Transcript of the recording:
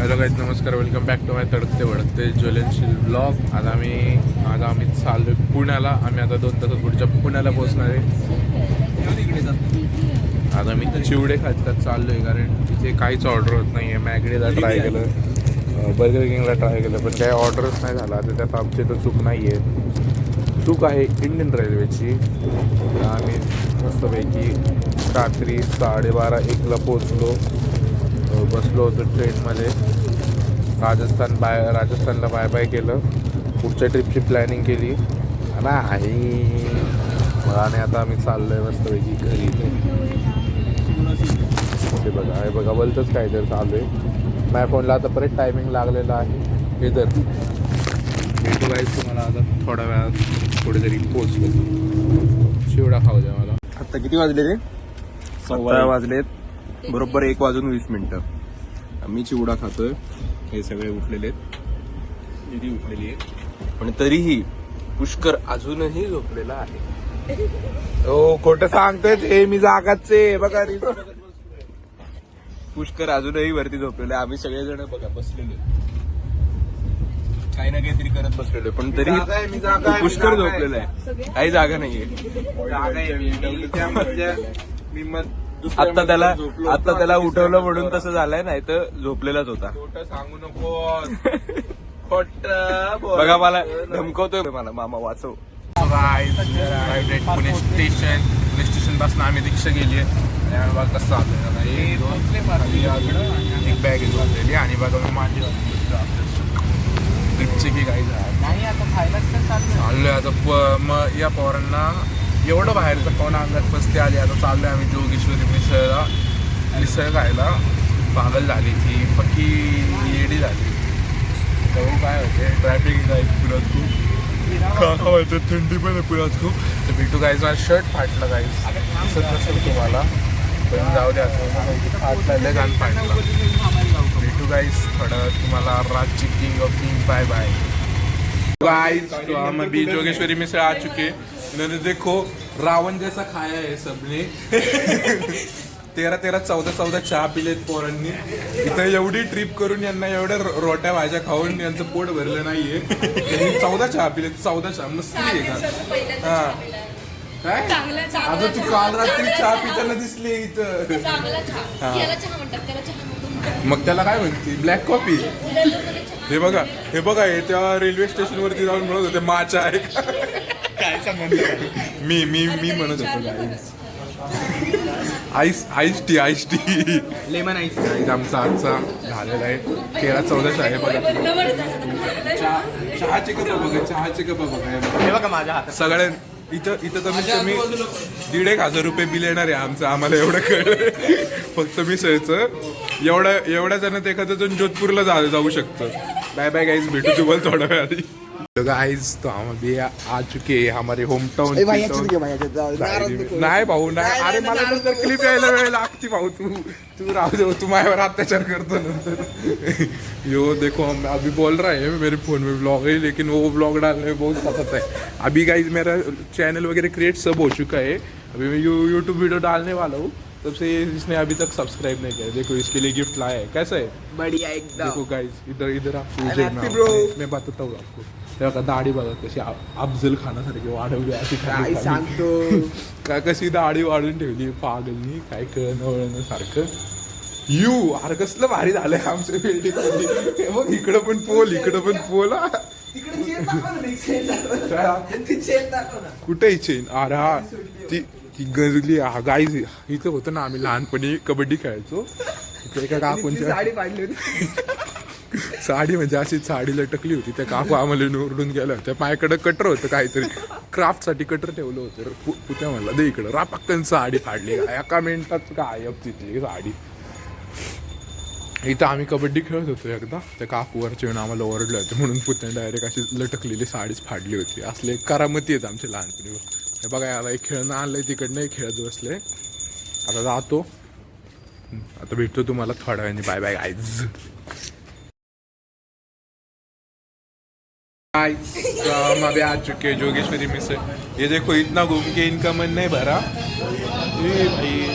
Hello guys, नमस्कार. Welcome back to माय तडकते वडकते ज्वलनशील blog. आज आम्ही चाललो पुण्याला. आम्ही आता 2 तासात पुढच्या पुण्याला पोहोचणार आहे. आज आम्ही चिवडे खात चाललो आहे, कारण तिथे काहीच ऑर्डर होत नाही आहे. मॅगडीला ट्राय केलं, बर्गर किंगला ट्राय केलं, पण काही ऑर्डरच नाही झाला. तर त्यात आमची तर चूक नाही आहे. चूक आहे इंडियन रेल्वेची. आम्ही मस्तपैकी रात्री 12:30-1ला पोचलो. बसलो होतो ट्रेनमध्ये. राजस्थानला बाय बाय केलं. पुढच्या ट्रिपची प्लॅनिंग केली नाही. आणि आता आम्ही चाललो आहे मस्तपैकी घरी. ते बघा बोलतच काहीतरी चालू आहे. माझ्या फोनला आता परत टायमिंग लागलेला आहे. हे तर भेटू गाईस तुम्हाला आता थोड्या वेळात कुठेतरी पोचलो. चिवडा खाऊ द्या मला. आता किती वाजले रे? 7 वाजलेत. बरोबर 1:20 आम्ही चिवडा खातोय. हे सगळे उठलेले आहेत, दीदी उठलेली आहे, पण तरीही पुष्कर अजूनही झोपलेला आहे. हो, खोटं सांगतोय हे, मी जागाचे बघा. पुष्कर अजूनही वरती झोपलेला आहे. आम्ही सगळेजण बघा बसलेलो, काही ना काहीतरी करत बसलेलो, पण तरी पुष्कर झोपलेला आहे. काही जागा नाहीये. आता त्याला उठवलं म्हणून तसं झालंय, नाही तर झोपलेलाच होता. सांगू नको. बघा मला धमकवतोय, मला मामा वाचव. पुणे स्टेशन पासून आम्ही रिक्षा गेली आणि आम्ही बघा कसं आलोय. एक बॅग घेतली आणि बघा मी माझी ट्रिपची की काही चाललोय आता. मग या पोरांना एवढं बाहेरचं कोण अंगात पस्ती आली. आता चाललोय आम्ही जोगेश्वरी मिसळ खायला. पागल झाली ती, पक्की येडी झाली. तेव्हा काय होते, ट्रॅफिक आहे पुण्यात खूप, का होतं, थंडी पण आहे पुण्यात खूप. तर भेटू गाईज. माझा शर्ट फाटला गाईज, दिसत नसेल तुम्हाला, पण जाऊ द्या. फाटला गाण फाटला. भेटू गाईज थोडं तुम्हाला. राजची king of king bye bye guys. तो हम अभी जोगेश्वरी में से आ चुके. इन्होंने देखो रावण जैसा खाया है सबने. 13-14 चहा पिलेत पोरांनी. इथं एवढी ट्रिप करून यांना एवढ्या रोट्या भाज्या खाऊन यांचं पोट भरलं नाहीये. त्यांनी 14 चहा पिलेत. 14 चहा नसली आहे का? हा काय अगं, तू काल रात्री चहा पिताना दिसली इथं. मग त्याला काय म्हणते? Black coffee. हे बघा हे त्या रेल्वे स्टेशन वरती जाऊन म्हणत होते माचा आहे का? काय संबंध? मी म्हणत होतो आईस टी लेमन आईस. आमचा आजचा झालेला आहे 13-14 आहे बघा. चहाचे कप बघा माझ्या हातात सगळ्या. इथं कमीत कमी 1,500 रुपये बिल येणार आहे आमचं. आम्हाला एवढं कळलं फक्त मिसळचं. एवढ्या जणात एखादं जण जोधपूरला जाऊ शकतं. बाय बाय गाइस, भेटू तुम्हाला थोड्या वेळात. गाइस तो हम अभी आ चुके हमारे होम टाउन. नाही भाऊ नाही. अरे मला नंतर क्लिप यायला वेळ लागती भाऊ. तू राहू दे, तू माझ्यावर अत्याचार करतो नंतर. यो देखो हम अभी बोल रहा है मेरे फोन में ब्लॉग है, लेकिन वो ब्लॉग डालने में बहुत फंसत है. अभी गाइस मेरा चैनल वगैरह क्रिएट सब हो चुका है. अभी मैं यूट्यूब वीडियो डालने वाला हूँ. तब से इसने अभी तक सब्सक्राइब नहीं किया. देखो इसके लिए गिफ्ट लाया है. कैसा है? बढ़िया एकदम. देखो गाइस इधर आपको मैं बताता हूँ आपको. तेव्हा दाढी बघा कशी अफजल खानासारखी वाढवली. अशी सांगतो का कशी दाढी वाढून ठेवली पागलनी. काय कळणं सारखं. अरे कसलं भारी झालंय आमच्या बिल्डिंग मध्ये. मग इकडं पण पोल. कुठे चेन? अरे हा ती गजली. हा गाईज इथं होतं ना, आम्ही लहानपणी कबड्डी खेळायचो. एका काकूंच्या साडी म्हणजे अशी साडी लटकली होती. त्या काकू आम्हाला निवडून गेल्या होत्या. माझ्याकडे कटर होतं काहीतरी क्राफ्टसाठी कटर ठेवलं होतं. पुत्या म्हणला दे इकडं. रापक्कन साडी फाडली. एका मिनिटात गायब तिथली साडी. इथं आम्ही कबड्डी खेळत होतो एकदा. त्या काकूवरचे येऊन आम्हाला ओरडले होते म्हणून पुत्याने डायरेक्ट अशी लटकलेली साडीच फाडली होती. असले करामती आहेत आमच्या लहानपणी. हे बघा याला एक खेळणं आणलंय तिकडनं, खेळत बसले. आता जातो. आता भेटतो तुम्हाला थोड्या वेळाने. Bye bye guys. हम अभी आ चुके जोगेश्वरी में से. ये देखो इतना घूम के इनका मन नहीं भरा. भाई